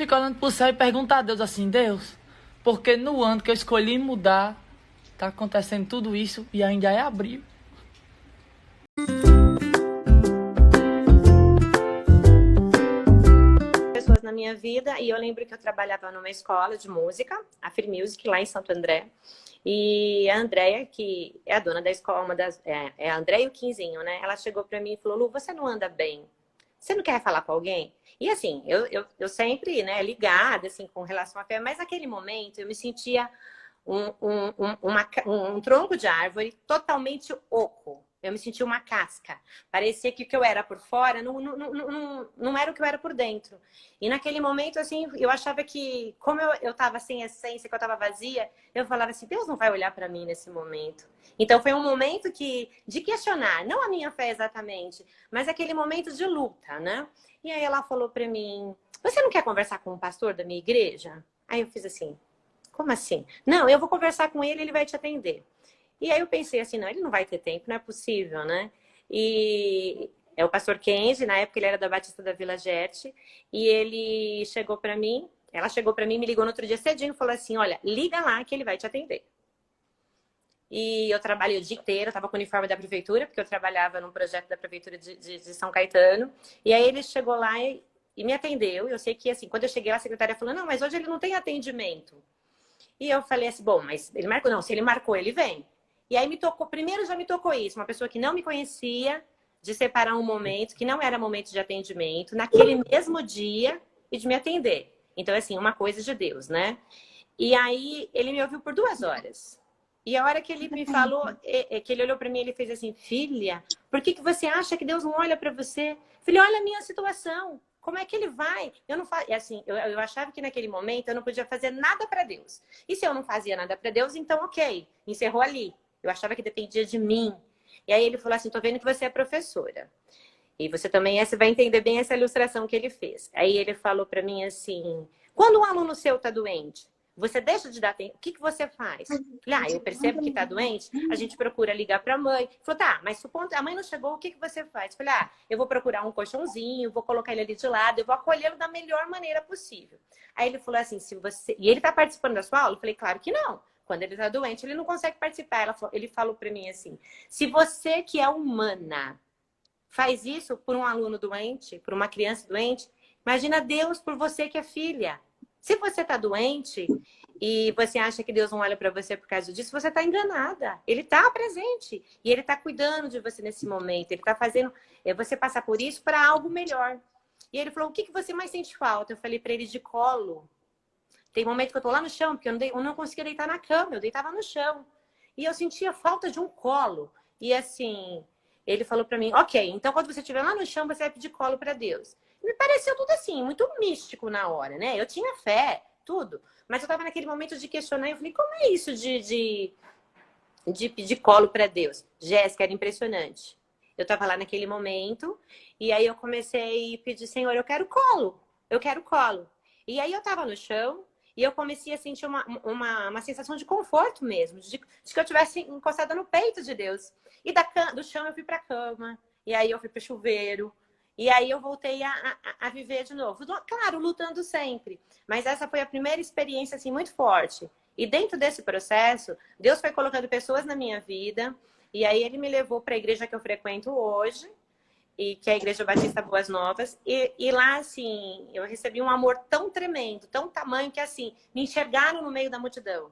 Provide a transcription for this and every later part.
fica olhando pro céu e pergunta a Deus assim, Deus, porque no ano que eu escolhi mudar, tá acontecendo tudo isso e ainda é abril. Pessoas na minha vida e eu lembro que eu trabalhava numa escola de música, a Free Music, lá em Santo André. E a Andréia, que é a dona da escola, é a Andréia e o Quinzinho, né? Ela chegou pra mim e falou, Lu, você não anda bem? Você não quer falar com alguém? E assim, eu sempre, né, ligada, assim, com relação à fé, mas naquele momento eu me sentia um tronco de árvore totalmente oco. Eu me sentia uma casca. Parecia que o que eu era por fora não era o que eu era por dentro. E naquele momento, assim, eu achava que, como eu tava sem essência, que eu tava vazia, eu falava assim, Deus não vai olhar para mim nesse momento. Então foi um momento de questionar, não a minha fé exatamente, mas aquele momento de luta, né? E aí ela falou para mim, você não quer conversar com o pastor da minha igreja? Aí eu fiz assim, como assim? Não, eu vou conversar com ele, ele vai te atender. E aí eu pensei assim, não, ele não vai ter tempo, não é possível, né? E é o pastor Kenji, na época ele era da Batista da Vila Gerte, e ele chegou para mim, ela chegou para mim, me ligou no outro dia cedinho e falou assim, olha, liga lá que ele vai te atender. E eu trabalhei o dia inteiro, eu tava com o uniforme da prefeitura, porque eu trabalhava num projeto da prefeitura de São Caetano. E aí ele chegou lá e me atendeu. Eu sei que, assim, quando eu cheguei lá, a secretária falou, não, mas hoje ele não tem atendimento. E eu falei assim, bom, mas ele marcou? Não, se ele marcou, ele vem. E aí me tocou, primeiro já me tocou isso, uma pessoa que não me conhecia, de separar um momento, que não era momento de atendimento, naquele mesmo dia, e de me atender. Então, assim, uma coisa de Deus, né? E aí ele me ouviu por 2 horas. E a hora que ele me falou, que ele olhou para mim, ele fez assim, filha, por que você acha que Deus não olha para você? Filha, olha a minha situação. Como é que ele vai? Eu não faço, assim, eu achava que naquele momento eu não podia fazer nada para Deus. E se eu não fazia nada para Deus, então ok, encerrou ali. Eu achava que dependia de mim. E aí ele falou assim, tô vendo que você é professora. E você também você vai entender bem essa ilustração que ele fez. Aí ele falou para mim assim, quando um aluno seu tá doente, você deixa de dar atenção, o que você faz? Falei, eu percebo que tá doente, a gente procura ligar para a mãe. Falou, tá, mas supondo a mãe não chegou, o que você faz? Falei, eu vou procurar um colchãozinho, vou colocar ele ali de lado, eu vou acolhê-lo da melhor maneira possível. Aí ele falou assim, se você... E ele tá participando da sua aula? Eu falei, claro que não. Quando ele tá doente, ele não consegue participar. Ele falou para mim assim, se você que é humana faz isso por um aluno doente, por uma criança doente, imagina Deus por você que é filha. Se você está doente e você acha que Deus não olha para você por causa disso, você está enganada. Ele está presente e ele está cuidando de você nesse momento. Ele está fazendo você passar por isso para algo melhor. E ele falou, o que você mais sente falta? Eu falei para ele, de colo. Tem momento que eu estou lá no chão, porque eu não conseguia deitar na cama, eu deitava no chão. E eu sentia falta de um colo. E assim, ele falou para mim, ok, então quando você estiver lá no chão, você vai pedir colo para Deus. Me pareceu tudo assim, muito místico na hora, né? Eu tinha fé, tudo. Mas eu estava naquele momento de questionar e eu falei, como é isso de pedir colo para Deus? Jéssica, era impressionante. Eu estava lá naquele momento e aí eu comecei a pedir, Senhor, eu quero colo. Eu quero colo. E aí eu estava no chão e eu comecei a sentir uma sensação de conforto mesmo, de que eu tivesse encostada no peito de Deus. E do chão eu fui para a cama, e aí eu fui para o chuveiro, e aí eu voltei a viver de novo. Claro, lutando sempre, mas essa foi a primeira experiência assim, muito forte. E dentro desse processo, Deus foi colocando pessoas na minha vida, e aí ele me levou para a igreja que eu frequento hoje, e que é a Igreja Batista Boas Novas. E lá, assim, eu recebi um amor tão tremendo, tão tamanho, que, assim, me enxergaram no meio da multidão.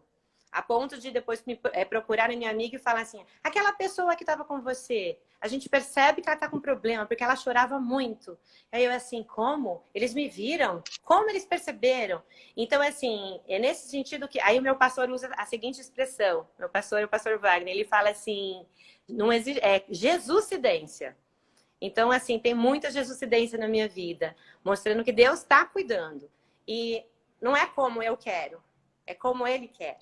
A ponto de depois procurar a minha amiga e falar assim, aquela pessoa que estava com você, a gente percebe que ela está com problema, porque ela chorava muito. Aí eu, assim, como? Eles me viram? Como eles perceberam? Então, assim, é nesse sentido que... Aí o meu pastor usa a seguinte expressão, meu pastor, o pastor Wagner, ele fala assim, não existe, Jesuscidência. Então, assim, tem muita jesucidência na minha vida, mostrando que Deus está cuidando. E não é como eu quero, é como Ele quer.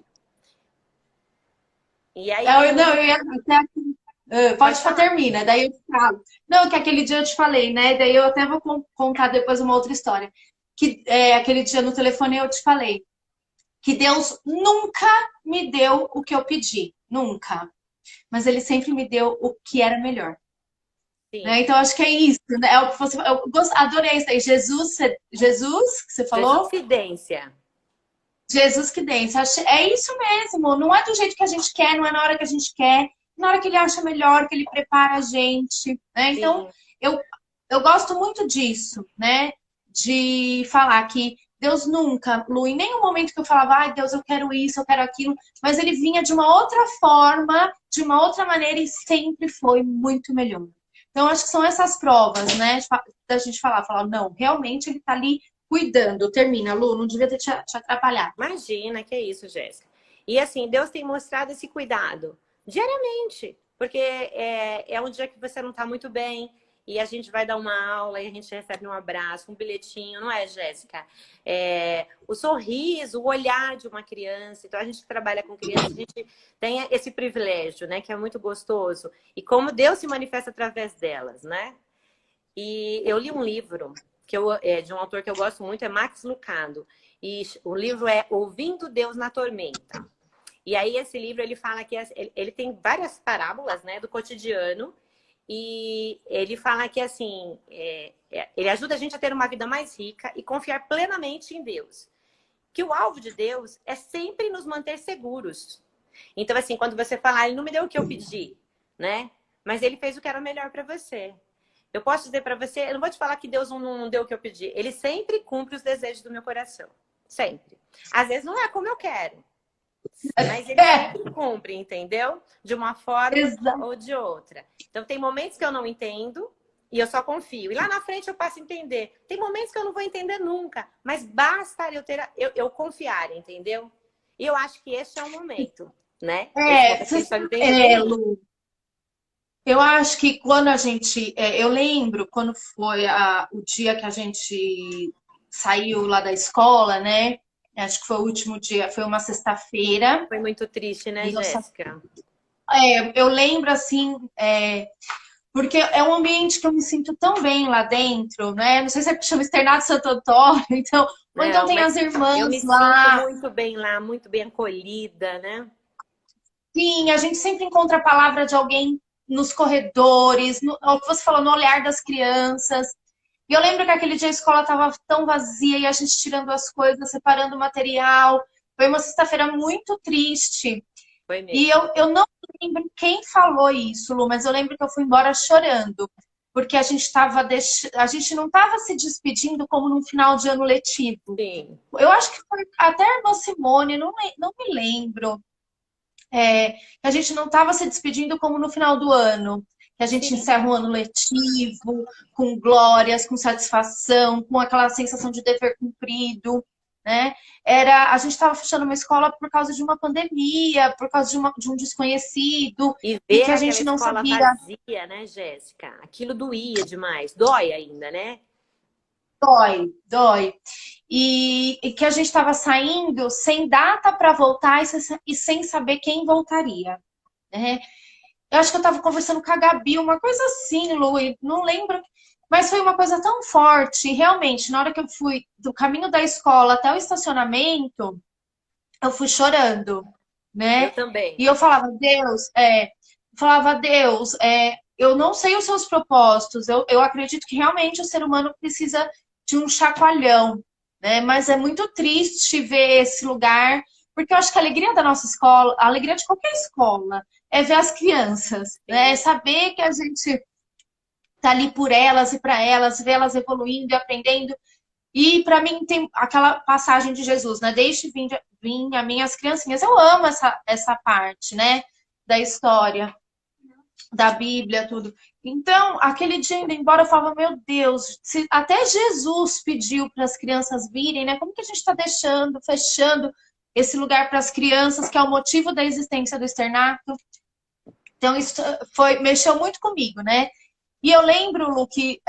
E aí tem Não, muito... eu ia até Pode pode falar, falar. termina, daí eu te falo. Não, que aquele dia eu te falei, né? Daí eu até vou contar depois uma outra história. Que aquele dia no telefone eu te falei que Deus nunca me deu o que eu pedi, nunca. Mas Ele sempre me deu o que era melhor. Sim. né? Então, acho que é isso, né? É o que você, adorei isso aí. Jesus, que você falou? Jesuscidência. Jesus que dentro. É isso mesmo. Não é do jeito que a gente quer, não é na hora que a gente quer, na hora que ele acha melhor, que ele prepara a gente, né? Então, Sim. eu, eu gosto muito disso, né? De falar que Deus nunca, Lu, em nenhum momento que eu falava, ai, Deus, eu quero isso, eu quero aquilo, mas ele vinha de uma outra forma, de uma outra maneira e sempre foi muito melhor. Então, acho que são essas provas, né? Da gente falar, não, realmente ele tá ali cuidando. Termina, Lu, não devia ter te atrapalhado. Imagina, que é isso, Jéssica. E assim, Deus tem mostrado esse cuidado diariamente, porque é um dia que você não está muito bem e a gente vai dar uma aula e a gente recebe um abraço, um bilhetinho, não é, Jéssica? O sorriso, o olhar de uma criança. Então, a gente que trabalha com crianças, a gente tem esse privilégio, né, que é muito gostoso. E como Deus se manifesta através delas, né? E eu li um livro de um autor que eu gosto muito, é Max Lucado. E o livro é Ouvindo Deus na Tormenta. E aí esse livro ele fala que ele tem várias parábolas, né, do cotidiano. E ele fala que assim, ele ajuda a gente a ter uma vida mais rica e confiar plenamente em Deus. Que o alvo de Deus é sempre nos manter seguros. Então assim, quando você falar, ele não me deu o que eu pedi, né? Mas ele fez o que era melhor para você. Eu posso dizer para você, eu não vou te falar que Deus não deu o que eu pedi. Ele sempre cumpre os desejos do meu coração. Sempre. Às vezes não é como eu quero, mas ele sempre cumpre, entendeu? De uma forma Exato. ou de outra. Então tem momentos que eu não entendo e eu só confio. E lá na frente eu passo a entender. Tem momentos que eu não vou entender nunca, mas basta eu confiar, entendeu? E eu acho que esse é o momento, né? Esse momento que a gente está vivendo é bem isso. Lu, eu acho que quando a gente. Eu lembro quando foi o dia que a gente saiu lá da escola, né? Acho que foi o último dia, foi uma sexta-feira. Foi muito triste, né, E Jéssica? eu lembro assim, porque é um ambiente que eu me sinto tão bem lá dentro, né? Não sei se é porque chama Externato Santo Antônio, então, ou então Não, tem mas as eu me irmãs sinto lá. muito bem lá, muito bem acolhida, né? Sim, a gente sempre encontra a palavra de alguém nos corredores, é o que você falou, no olhar das crianças. E eu lembro que aquele dia a escola estava tão vazia e a gente tirando as coisas, separando o material. Foi uma sexta-feira muito triste. Foi E mesmo. eu não lembro quem falou isso, Lu, mas eu lembro que eu fui embora chorando. Porque a gente não estava se despedindo como num final de ano letivo. Sim, Eu acho que foi até a irmã Simone, não me lembro. Que a gente não estava se despedindo como no final do ano, que a gente sim. encerra um ano letivo, com glórias, com satisfação, com aquela sensação de dever cumprido, né? A gente estava fechando uma escola por causa de uma pandemia, por causa de um desconhecido, E e ver que a aquela gente não escola sabia. vazia, né, Jéssica? Aquilo doía demais. Dói ainda, né? Dói, dói. E que a gente estava saindo sem data para voltar e sem saber quem voltaria, né? Eu acho que eu estava conversando com a Gabi, uma coisa assim, Lu, não lembro. Mas foi uma coisa tão forte. E realmente, na hora que eu fui do caminho da escola até o estacionamento, eu fui chorando, Eu né? também. E eu falava, Deus, eu não sei os seus propósitos. Eu acredito que realmente o ser humano precisa de um chacoalhão, né? Mas é muito triste ver esse lugar, porque eu acho que a alegria da nossa escola, a alegria de qualquer escola, é ver as crianças, né? É Sim, saber que a gente tá ali por elas e para elas, ver elas evoluindo e aprendendo. E para mim tem aquela passagem de Jesus, né? Deixe vir a mim as criancinhas. Eu amo essa parte, né? Da história, da Bíblia, tudo. Então, aquele dia indo embora, eu falava, meu Deus, se até Jesus pediu para as crianças virem, né? Como que a gente está deixando, fechando esse lugar para as crianças, que é o motivo da existência do externato? Então, isso mexeu muito comigo, né? E eu lembro, Lu, que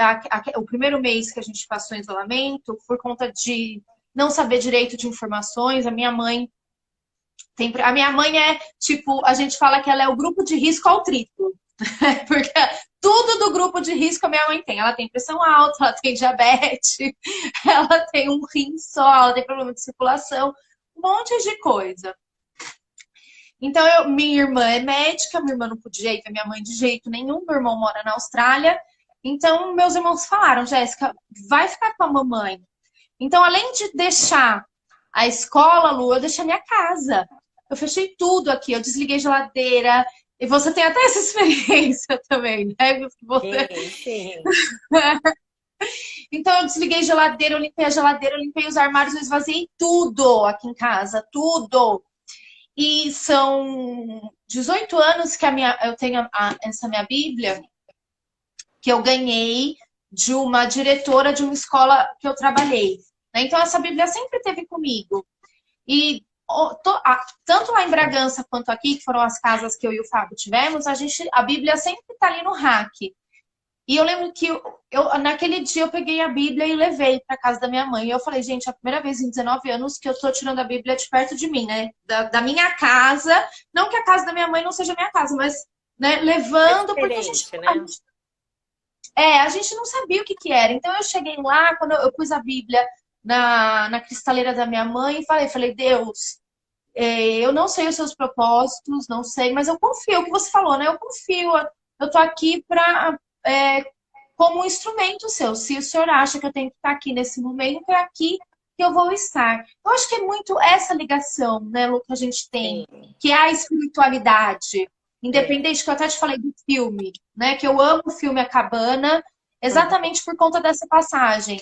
o primeiro mês que a gente passou em isolamento, por conta de não saber direito de informações, a minha mãe é tipo, a gente fala que ela é o grupo de risco ao triplo, porque tudo do grupo de risco a minha mãe tem. Ela tem pressão alta, ela tem diabetes, ela tem um rim só, ela tem problema de circulação, um monte de coisa. Então, minha irmã é médica, minha irmã não podia ir ver minha mãe de jeito nenhum, meu irmão mora na Austrália, Então, meus irmãos falaram, Jéssica, vai ficar com a mamãe. Então, além de deixar a escola, Lu, eu deixei a minha casa. Eu fechei tudo aqui, eu desliguei geladeira. E você tem até essa experiência também, né? Você... Sim, sim. Então, eu desliguei geladeira, eu limpei a geladeira, eu limpei os armários, eu esvaziei tudo aqui em casa, tudo. E são 18 anos que eu tenho essa minha Bíblia, que eu ganhei de uma diretora de uma escola que eu trabalhei. Né? Então, essa Bíblia sempre esteve comigo. E tanto lá em Bragança quanto aqui, que foram as casas que eu e o Fábio tivemos, a Bíblia sempre está ali no rack. E eu lembro que naquele dia eu peguei a Bíblia e levei para casa da minha mãe. E eu falei, gente, é a primeira vez em 19 anos que eu estou tirando a Bíblia de perto de mim, né? Da minha casa. Não que a casa da minha mãe não seja minha casa, mas né, É levando, porque diferente, né? a gente não sabia o que que era. Então eu cheguei lá, quando eu pus a Bíblia na cristaleira da minha mãe e falei, Deus, eu não sei os seus propósitos, não sei, mas eu confio, o que você falou, né? Eu confio, eu tô aqui como um instrumento seu. Se o senhor acha que eu tenho que estar aqui nesse momento, é aqui que eu vou estar. Eu acho que é muito essa ligação, né, Lu, que a gente tem, Sim, que é a espiritualidade. é. Independente que eu até te falei do filme, né? Que eu amo o filme A Cabana, Uhum. exatamente por conta dessa passagem.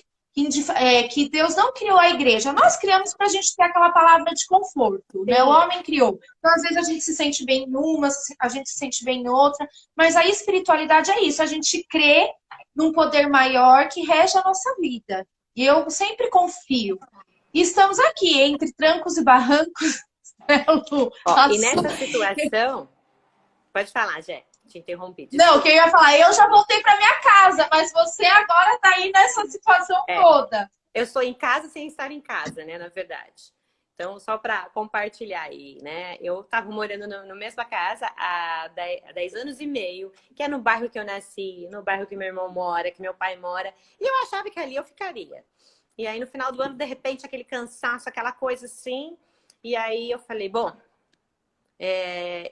Que Deus não criou a igreja. Nós criamos para a gente ter aquela palavra de conforto, né? O Sim, homem criou. Então, às vezes, a gente se sente bem em uma, a gente se sente bem em outra, mas a espiritualidade é isso, a gente crê num poder maior que rege a nossa vida. E eu sempre confio. E estamos aqui, entre trancos e barrancos, né, Lu? ó, e nessa situação, pode falar, Jé, te interrompi, Não, que eu desculpa. ia falar, eu já voltei para minha casa, mas você agora está aí nessa situação É, toda. eu estou em casa sem estar em casa, né, na verdade. Então, só para compartilhar aí, né? Eu estava morando na mesma casa há 10 anos e meio, que é no bairro que eu nasci, no bairro que meu irmão mora, que meu pai mora, e eu achava que ali eu ficaria. E aí, no final do ano, de repente, aquele cansaço, aquela coisa assim, e aí eu falei, bom,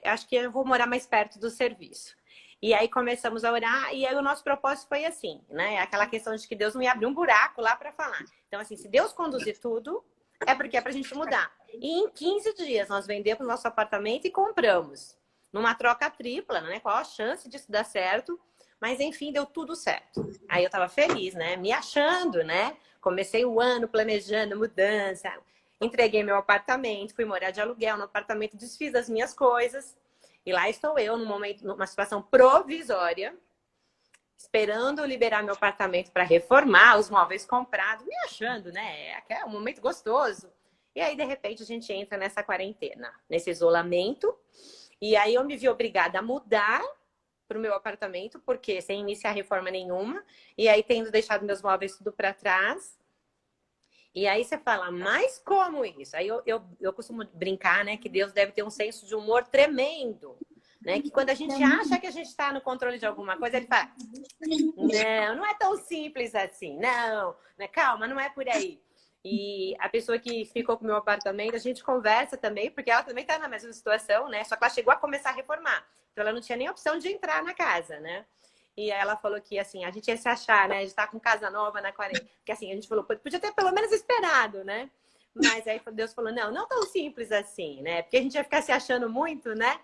acho que eu vou morar mais perto do serviço. E aí começamos a orar, e aí o nosso propósito foi assim, né? Aquela questão de que Deus não ia abrir um buraco lá para falar. Então, assim, se Deus conduzir tudo, é porque é pra gente mudar. E em 15 dias nós vendemos nosso apartamento e compramos. Numa troca tripla, né? Qual a chance disso dar certo? Mas enfim, deu tudo certo. Aí eu tava feliz, né? Me achando, né? Comecei o ano planejando mudança. Entreguei meu apartamento, fui morar de aluguel no apartamento, desfiz as minhas coisas. E lá estou eu, num momento, numa situação provisória, esperando liberar meu apartamento para reformar, os móveis comprados, me achando, né? É um momento gostoso. E aí, de repente, a gente entra nessa quarentena, nesse isolamento. E aí eu me vi obrigada a mudar para o meu apartamento, porque sem iniciar reforma nenhuma. E aí, tendo deixado meus móveis tudo para trás. E aí você fala, mas como isso? Aí eu costumo brincar, né? Que Deus deve ter um senso de humor tremendo. Né? Que quando a gente acha que a gente está no controle de alguma coisa, ele fala, não é tão simples assim. Não, né? Calma, não é por aí. E a pessoa que ficou com o meu apartamento, a gente conversa também, porque ela também está na mesma situação, né? Só que ela chegou a começar a reformar. Então ela não tinha nem opção de entrar na casa, né? E aí ela falou que, assim, a gente ia se achar, né? A gente tá com casa nova na quarentena. Porque, assim, a gente falou, podia ter pelo menos esperado, né? Mas aí Deus falou, não tão simples assim, né? Porque a gente ia ficar se achando muito, né?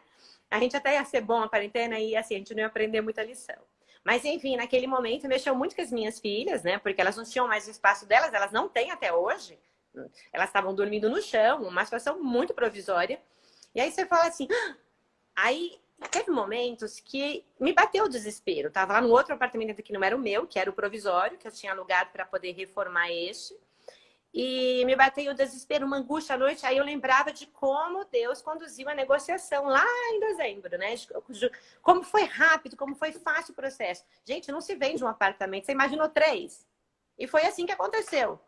A gente até ia ser bom a quarentena e, assim, a gente não ia aprender muita lição. Mas, enfim, naquele momento mexeu muito com as minhas filhas, né? Porque elas não tinham mais o espaço delas, elas não têm até hoje. Elas estavam dormindo no chão, uma situação muito provisória. E aí você fala assim... Aí teve momentos que me bateu o desespero. Eu tava lá no outro apartamento que não era o meu, que era o provisório, que eu tinha alugado para poder reformar este. E me bateu o desespero, uma angústia à noite. Aí eu lembrava de como Deus conduziu a negociação lá em dezembro, né? Como foi rápido, como foi fácil o processo. Gente, não se vende um apartamento, você imaginou 3. E foi assim que aconteceu.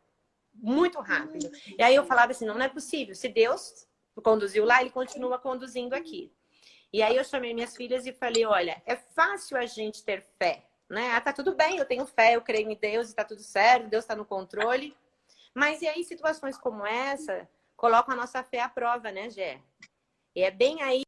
Muito rápido. E aí eu falava assim, não é possível. Se Deus conduziu lá, ele continua conduzindo aqui. E aí eu chamei minhas filhas e falei, olha, é fácil a gente ter fé, né? Ah, tá tudo bem, eu tenho fé, eu creio em Deus e tá tudo certo, Deus tá no controle. Mas e aí situações como essa colocam a nossa fé à prova, né, Gé? E é bem aí